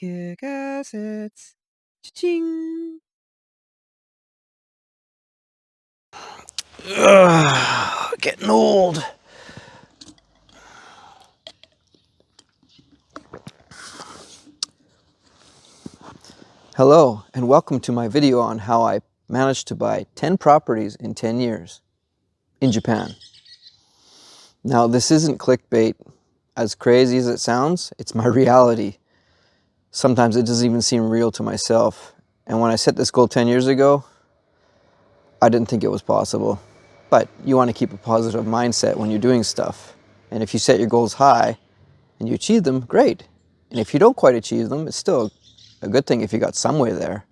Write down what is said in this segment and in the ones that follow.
kick assets. Cha-ching! Ugh, getting old. Hello, and welcome to my video on how I managed to buy 10 properties in 10 years in Japan. Now, this isn't clickbait. As crazy as it sounds, it's my reality. Sometimes it doesn't even seem real to myself. And when I set this goal 10 years ago, I didn't think it was possible. But you want to keep a positive mindset when you're doing stuff. And if you set your goals high and you achieve them, great. And if you don't quite achieve them, it's still a good thing if you got somewhere there.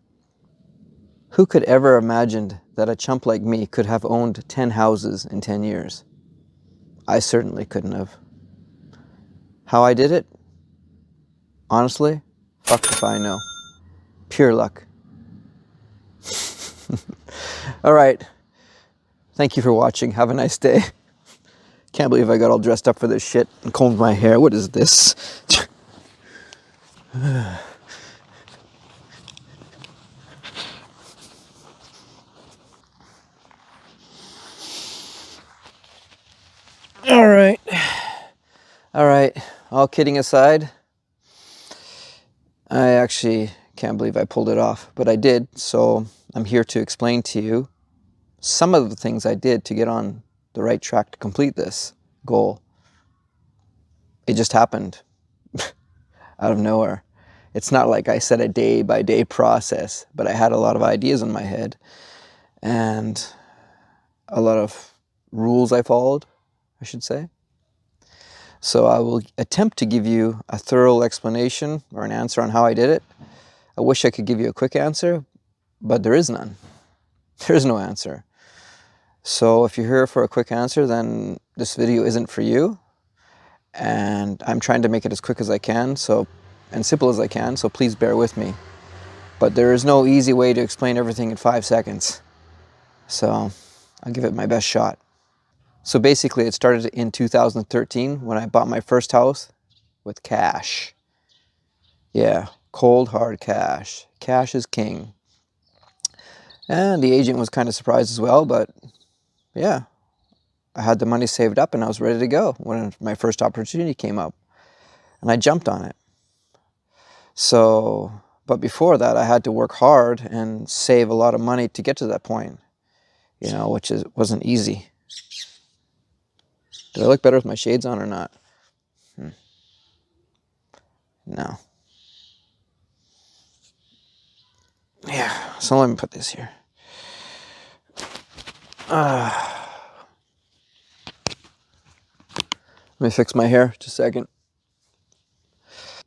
Who could ever imagined that a chump like me could have owned 10 houses in 10 years? I certainly couldn't have. How I did it? Honestly, fuck if I know. Pure luck. All right. Thank you for watching. Have a nice day. Can't believe I got all dressed up for this shit and combed my hair. What is this? All right. All right. All kidding aside, I actually can't believe I pulled it off, but I did. So I'm here to explain to you some of the things I did to get on the right track to complete this goal. It just happened out of nowhere. It's not like I set a day-by-day process, but I had a lot of ideas in my head and a lot of rules I followed, I should say. So I will attempt to give you a thorough explanation or an answer on how I did it. I wish I could give you a quick answer, but there is none. There is no answer. So if you're here for a quick answer, then this video isn't for you. And I'm trying to make it as quick as I can, and simple as I can, so please bear with me. But there is no easy way to explain everything in 5 seconds. So I'll give it my best shot. So basically it started in 2013 when I bought my first house with cash. Yeah, cold hard cash. Cash is king. And the agent was kind of surprised as well, but yeah, I had the money saved up and I was ready to go when my first opportunity came up. And I jumped on it. So, but before that, I had to work hard and save a lot of money to get to that point, which wasn't easy. Did I look better with my shades on or not? No. Yeah, so let me put this here. Let me fix my hair just a second.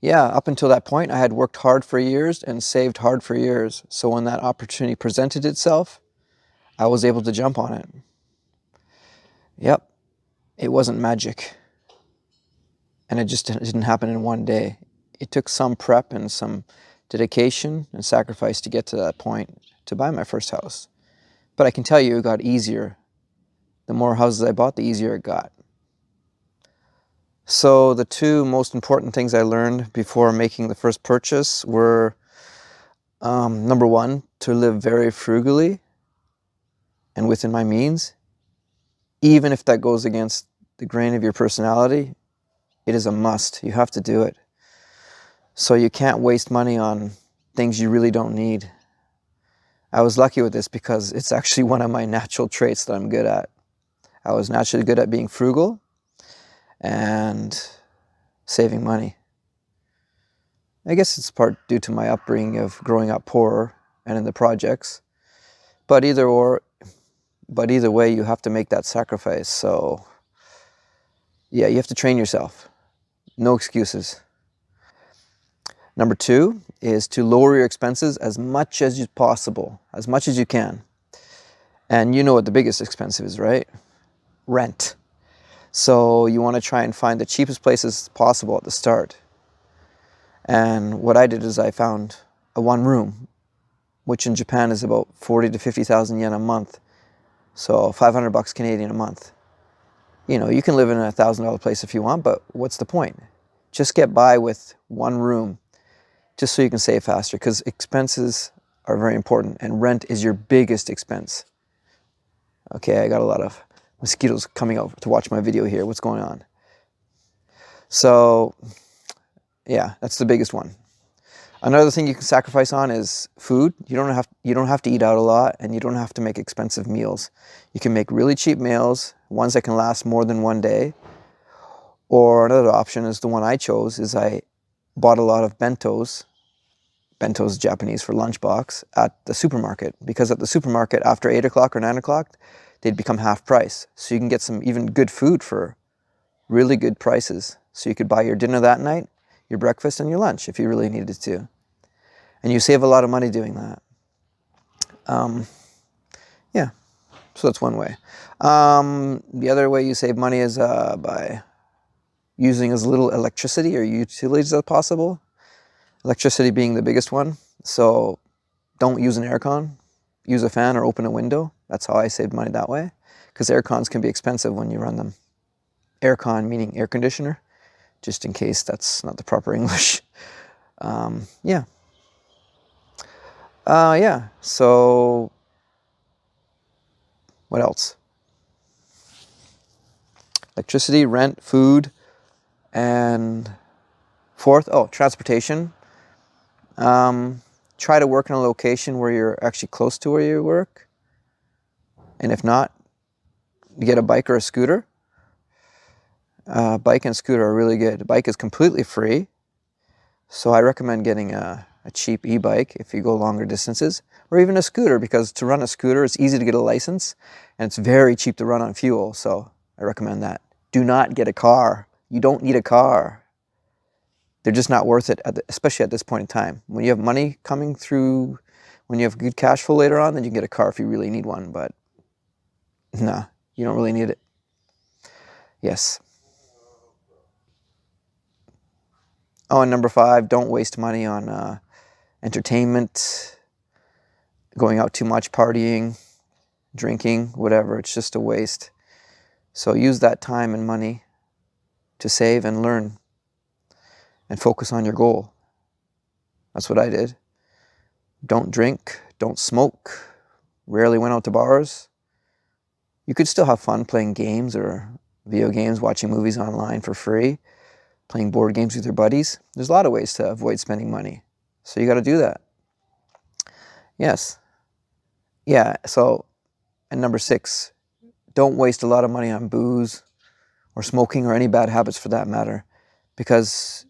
Yeah, up until that point, I had worked hard for years and saved hard for years. So when that opportunity presented itself, I was able to jump on it. Yep, it wasn't magic. And it just didn't happen in one day. It took some prep and some dedication and sacrifice to get to that point to buy my first house. But I can tell you it got easier. The more houses I bought, the easier it got. So the two most important things I learned before making the first purchase were, number one, to live very frugally and within my means. Even if that goes against the grain of your personality, it is a must. You have to do it. So you can't waste money on things you really don't need. I was lucky with this because it's actually one of my natural traits that I'm good at. I was naturally good at being frugal and saving money. I guess it's part due to my upbringing of growing up poor and in the projects. But either way, you have to make that sacrifice. So yeah, you have to train yourself. No excuses. Number two is to lower your expenses as much as possible, as much as you can. And you know what the biggest expense is, right? Rent. So you want to try and find the cheapest places possible at the start. And what I did is I found a one room, which in Japan is about 40 to 50,000 yen a month. So 500 bucks Canadian a month. You can live in $1,000 place if you want, but what's the point? Just get by with one room. just so you can save faster, because expenses are very important and rent is your biggest expense. Okay, I got a lot of mosquitoes coming out to watch my video here. What's going on? So yeah, that's the biggest one. Another thing you can sacrifice on is food. You don't have to eat out a lot, and you don't have to make expensive meals. You can make really cheap meals, ones that can last more than one day. Or another option is the one I chose, is I bought a lot of bentos. Bentos is Japanese for lunchbox, at the supermarket, because at the supermarket after 8 o'clock or 9 o'clock, they'd become half price. So you can get some even good food for really good prices. So you could buy your dinner that night, your breakfast, and your lunch if you really needed to. And you save a lot of money doing that. Yeah, so that's one way. The other way you save money is by using as little electricity or utilities as possible. Electricity being the biggest one. So don't use an aircon. Use a fan or open a window. That's how I saved money that way. Because aircons can be expensive when you run them. Aircon meaning air conditioner, just in case that's not the proper English. Yeah. Yeah, so what else? Electricity, rent, food, and fourth, transportation. Try to work in a location where you're actually close to where you work. And if not, get a bike or a scooter. Bike and scooter are really good. A bike is completely free. So I recommend getting a cheap e-bike if you go longer distances, or even a scooter, because to run a scooter, it's easy to get a license and it's very cheap to run on fuel. So I recommend that. Do not get a car. You don't need a car. They're just not worth it, especially at this point in time. When you have money coming through, when you have good cash flow later on, then you can get a car if you really need one. But no, you don't really need it. Yes. Oh, and number 5, don't waste money on entertainment, going out too much, partying, drinking, whatever. It's just a waste. So use that time and money to save and learn and focus on your goal. That's what I did. Don't drink, don't smoke, rarely went out to bars. You could still have fun playing games or video games, watching movies online for free, playing board games with your buddies. There's a lot of ways to avoid spending money. So you got to do that. Yes. Yeah, so, and number 6, don't waste a lot of money on booze or smoking or any bad habits for that matter, because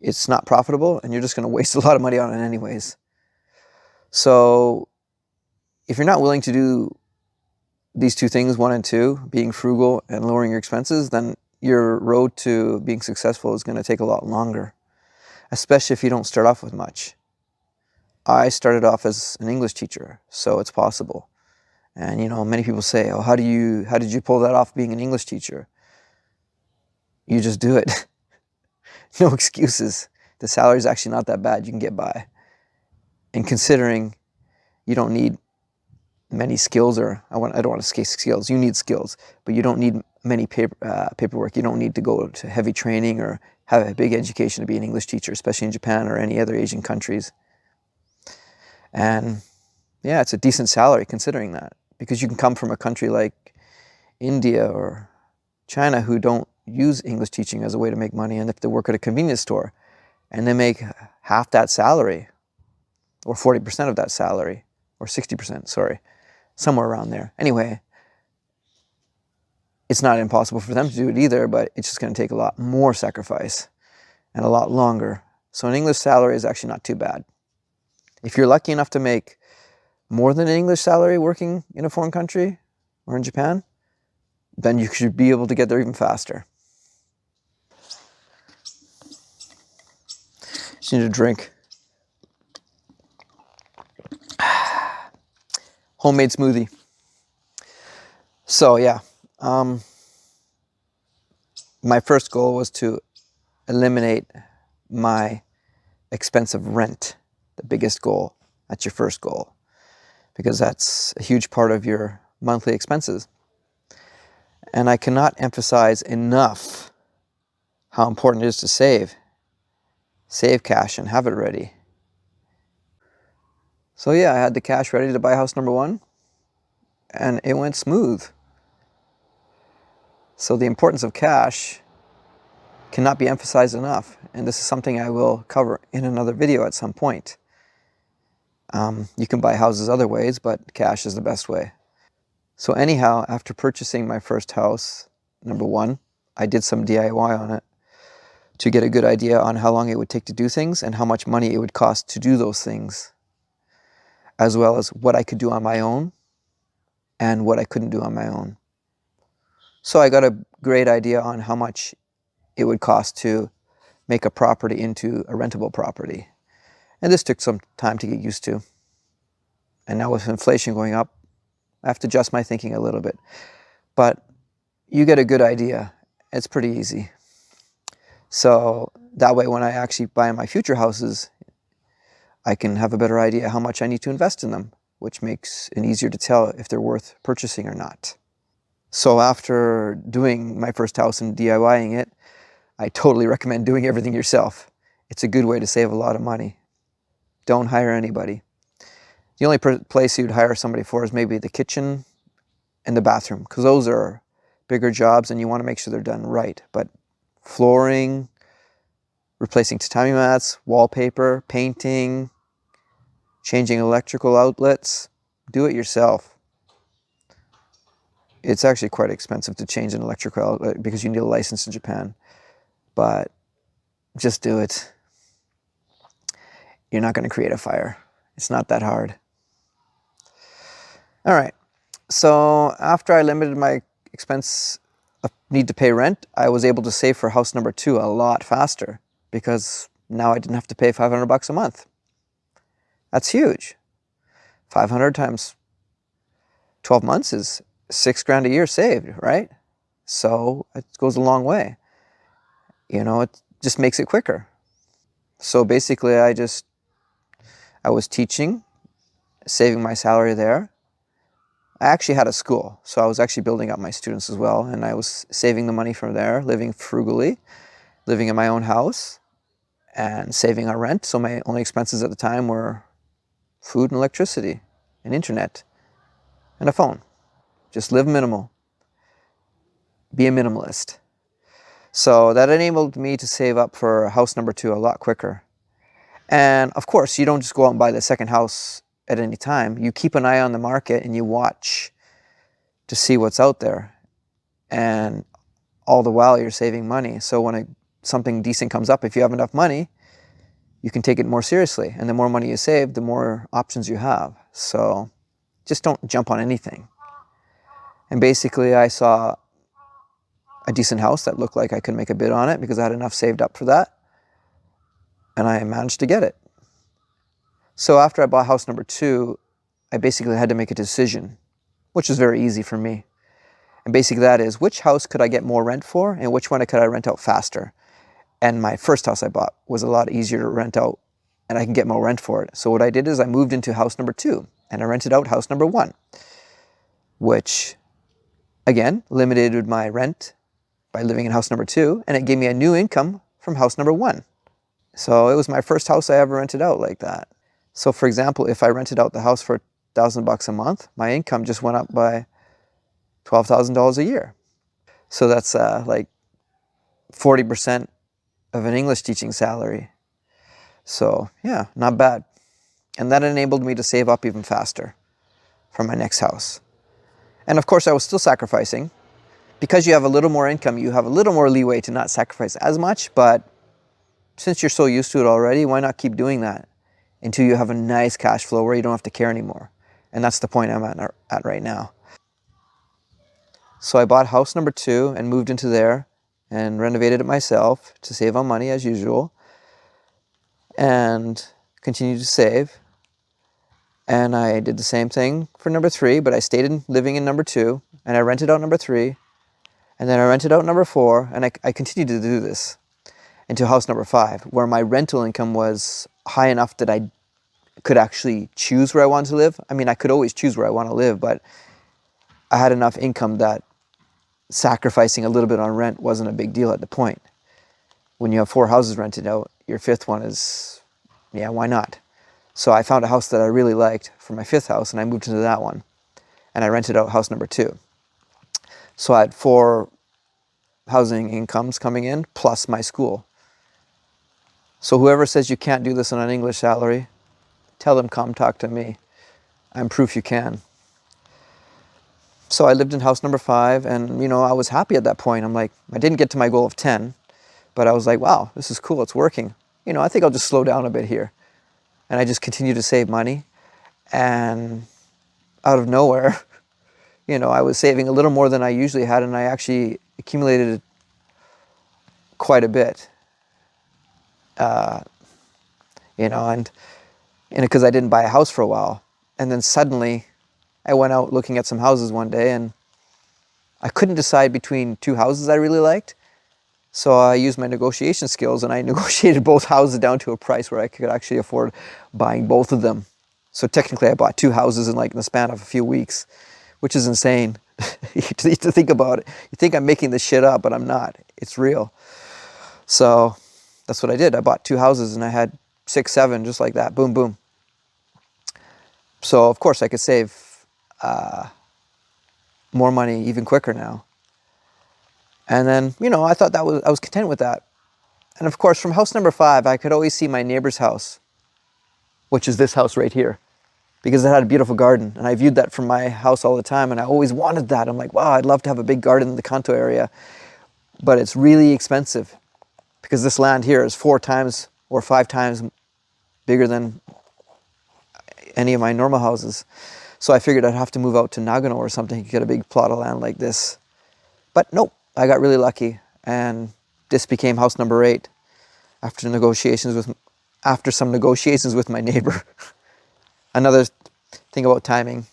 it's not profitable and you're just going to waste a lot of money on it anyways. So if you're not willing to do these 2 things, 1 and 2, being frugal and lowering your expenses, then your road to being successful is going to take a lot longer, especially if you don't start off with much. I started off as an English teacher, so it's possible. And many people say, "Oh, how did you pull that off being an English teacher?" You just do it. No excuses. The salary is actually not that bad. You can get by. And considering you don't need many skills, or I don't want to say skills. You need skills, but you don't need many paperwork. You don't need to go to heavy training or have a big education to be an English teacher, especially in Japan or any other Asian countries. And yeah, it's a decent salary considering that, because you can come from a country like India or China who don't use English teaching as a way to make money, and if they work at a convenience store and they make half that salary, or 40% of that salary, or 60%, sorry, somewhere around there. Anyway, it's not impossible for them to do it either, but it's just going to take a lot more sacrifice and a lot longer. So an English salary is actually not too bad. If you're lucky enough to make more than an English salary working in a foreign country or in Japan, then you should be able to get there even faster. Just need a drink. Homemade smoothie. So yeah, my first goal was to eliminate my expensive rent. The biggest goal. That's your first goal, because that's a huge part of your monthly expenses. And I cannot emphasize enough how important it is to save. save cash and have it ready. So yeah, I had the cash ready to buy house number 1, and it went smooth. So the importance of cash cannot be emphasized enough, and this is something I will cover in another video at some point. You can buy houses other ways, but cash is the best way. So anyhow, after purchasing my first house, number 1, I did some DIY on it to get a good idea on how long it would take to do things and how much money it would cost to do those things, as well as what I could do on my own and what I couldn't do on my own. So I got a great idea on how much it would cost to make a property into a rentable property. And this took some time to get used to. And now with inflation going up, I have to adjust my thinking a little bit. But you get a good idea. It's pretty easy. So that way when I actually buy my future houses, I can have a better idea how much I need to invest in them, which makes it easier to tell if they're worth purchasing or not. So after doing my first house and DIYing it, I totally recommend doing everything yourself. It's a good way to save a lot of money. Don't hire anybody. The only place you'd hire somebody for is maybe the kitchen and the bathroom, because those are bigger jobs and you want to make sure they're done right. But flooring, replacing tatami mats, wallpaper, painting, changing electrical outlets, do it yourself. It's actually quite expensive to change an electrical outlet because you need a license in Japan. But just do it. You're not going to create a fire. It's not that hard. All right. So after I limited my expense of need to pay rent, I was able to save for house number 2 a lot faster because now I didn't have to pay $500 a month. That's huge. 500 times 12 months is $6,000 a year saved, right? So it goes a long way. You know, it just makes it quicker. So basically I was teaching, saving my salary there. I actually had a school, so I was actually building up my students as well, and I was saving the money from there, living frugally, living in my own house, and saving on rent. So my only expenses at the time were food and electricity and internet and a phone. Just live minimal. Be a minimalist. So that enabled me to save up for house number 2 a lot quicker. And of course, you don't just go out and buy the second house at any time. You keep an eye on the market and you watch to see what's out there. And all the while you're saving money. So when something decent comes up, if you have enough money, you can take it more seriously. And the more money you save, the more options you have. So just don't jump on anything. And basically I saw a decent house that looked like I could make a bid on it because I had enough saved up for that. And I managed to get it. So after I bought house number 2, I basically had to make a decision, which was very easy for me. And basically that is, which house could I get more rent for and which one could I rent out faster? And my first house I bought was a lot easier to rent out and I can get more rent for it. So what I did is I moved into house number 2 and I rented out house number 1, which again limited my rent by living in house number 2, and it gave me a new income from house number 1. So it was my first house I ever rented out like that. So for example, if I rented out the house for $1,000 a month, my income just went up by $12,000 a year. So that's like 40% of an English teaching salary. So yeah, not bad. And that enabled me to save up even faster for my next house. And of course I was still sacrificing. Because you have a little more income, you have a little more leeway to not sacrifice as much, but since you're so used to it already, why not keep doing that until you have a nice cash flow where you don't have to care anymore? And that's the point I'm at right now. So I bought house number 2 and moved into there and renovated it myself to save on money as usual and continued to save. And I did the same thing for number 3, but I stayed living in number 2 and I rented out number 3 and then I rented out number 4 and I continued to do this into house number 5 where my rental income was high enough that I could actually choose where I wanted to live. I mean, I could always choose where I want to live, but I had enough income that sacrificing a little bit on rent wasn't a big deal at the point. when you have 4 houses rented out, your 5th one is, yeah, why not? So I found a house that I really liked for my 5th house, and I moved into that one. And I rented out house number 2. So I had 4 housing incomes coming in, plus my school. So whoever says you can't do this on an English salary, tell them come talk to me. I'm proof you can. So I lived in house number 5, and I was happy at that point. I'm like, I didn't get to my goal of 10, but I was like, wow, this is cool, it's working. I think I'll just slow down a bit here. And I just continued to save money. And out of nowhere, I was saving a little more than I usually had, and I actually accumulated quite a bit. And because I didn't buy a house for a while. And then suddenly I went out looking at some houses one day, and I couldn't decide between 2 houses I really liked. So I used my negotiation skills, and I negotiated both houses down to a price where I could actually afford buying both of them. So technically I bought 2 houses in the span of a few weeks, which is insane. You have to think about it. You think I'm making this shit up, but I'm not. It's real. So that's what I did. I bought 2 houses, and I had 6, 7, just like that. Boom, boom. So of course I could save more money even quicker now. And then, I thought I was content with that. And of course, from house number 5, I could always see my neighbor's house, which is this house right here, because it had a beautiful garden. And I viewed that from my house all the time, and I always wanted that. I'm like, wow, I'd love to have a big garden in the Kanto area, but it's really expensive because this land here is 4 times or 5 times bigger than any of my normal houses. So I figured I'd have to move out to Nagano or something to get a big plot of land like this. But nope, I got really lucky, and this became house number 8 after some negotiations with my neighbor. Another thing about timing,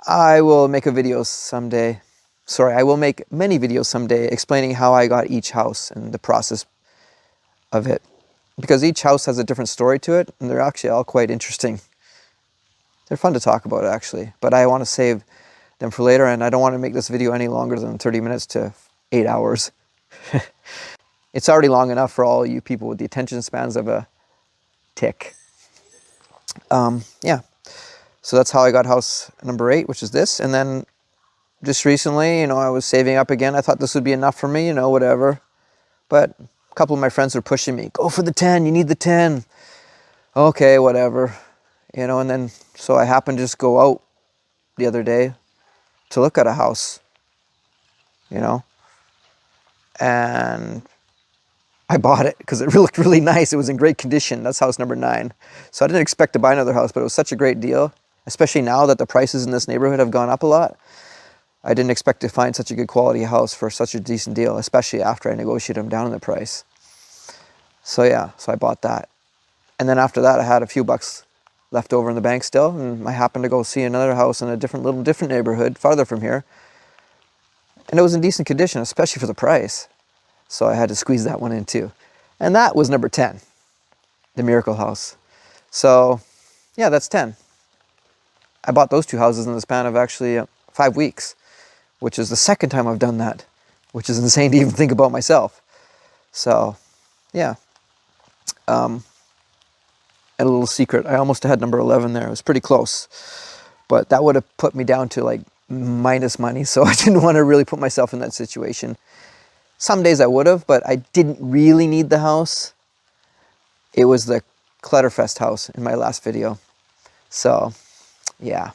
I will make a video someday. Sorry, I will make many videos someday explaining how I got each house and the process of it, because each house has a different story to it, and they're actually all quite interesting. They're fun to talk about, actually, but I want to save them for later, and I don't want to make this video any longer than 30 minutes to 8 hours. It's already long enough for all you people with the attention spans of a tick. Yeah, so that's how I got house number 8, which is this. And then just recently, I was saving up again. I thought this would be enough for me, whatever. But a couple of my friends were pushing me, go for the 10, you need the 10. Okay, whatever. And then, so I happened to just go out the other day to look at a house, and I bought it because it looked really nice. It was in great condition. That's house number 9. So I didn't expect to buy another house, but it was such a great deal, especially now that the prices in this neighborhood have gone up a lot. I didn't expect to find such a good quality house for such a decent deal, especially after I negotiated them down in the price. So yeah, so I bought that. And then after that, I had a few bucks left over in the bank still, and I happened to go see another house in a different neighborhood farther from here. And it was in decent condition, especially for the price. So I had to squeeze that one in too. And that was number 10, the Miracle House. So yeah, that's 10. I bought those 2 houses in the span of actually 5 weeks, which is the second time I've done that, which is insane to even think about myself. So yeah. And a little secret, I almost had number 11 there. It was pretty close, but that would have put me down to minus money. So I didn't want to really put myself in that situation. Some days I would have, but I didn't really need the house. It was the Clutterfest house in my last video. So yeah,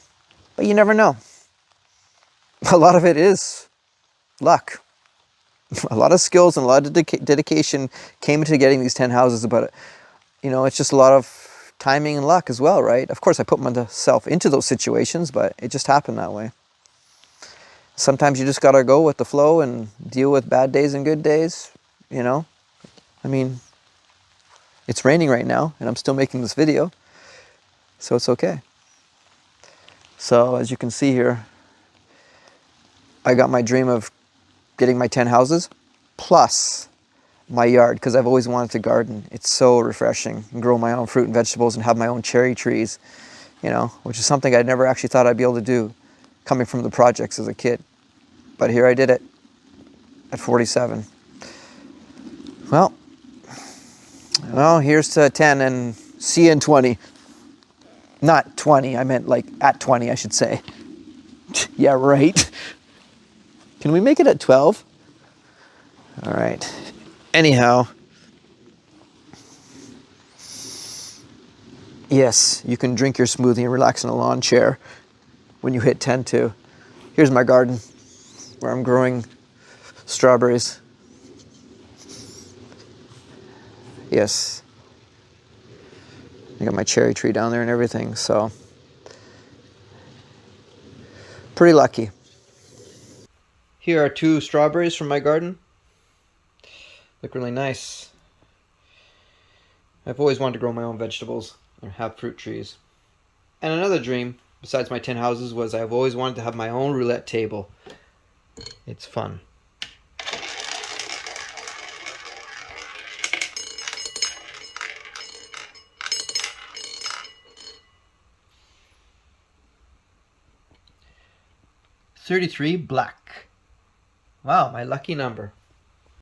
but you never know. A lot of it is luck. A lot of skills and a lot of dedication came into getting these 10 houses, but it's just a lot of timing and luck as well, right? Of course, I put myself into those situations, but it just happened that way. Sometimes you just gotta go with the flow and deal with bad days and good days, I mean, it's raining right now, and I'm still making this video, so it's okay. So as you can see here, I got my dream of getting my 10 houses, plus my yard, because I've always wanted to garden. It's so refreshing, and grow my own fruit and vegetables and have my own cherry trees, which is something I never actually thought I'd be able to do coming from the projects as a kid. But here I did it at 47. Well, Well, here's to 10 and see you in 20. Not 20, I meant like at 20, I should say. Yeah, right. Can we make it at 12? All right. Anyhow, yes, you can drink your smoothie and relax in a lawn chair when you hit 10 too. Here's my garden where I'm growing strawberries. Yes. I got my cherry tree down there and everything, so pretty lucky. Here are 2 strawberries from my garden. Look really nice. I've always wanted to grow my own vegetables and have fruit trees. And another dream, besides my 10 houses, was I've always wanted to have my own roulette table. It's fun. $33 black. Wow, my lucky number.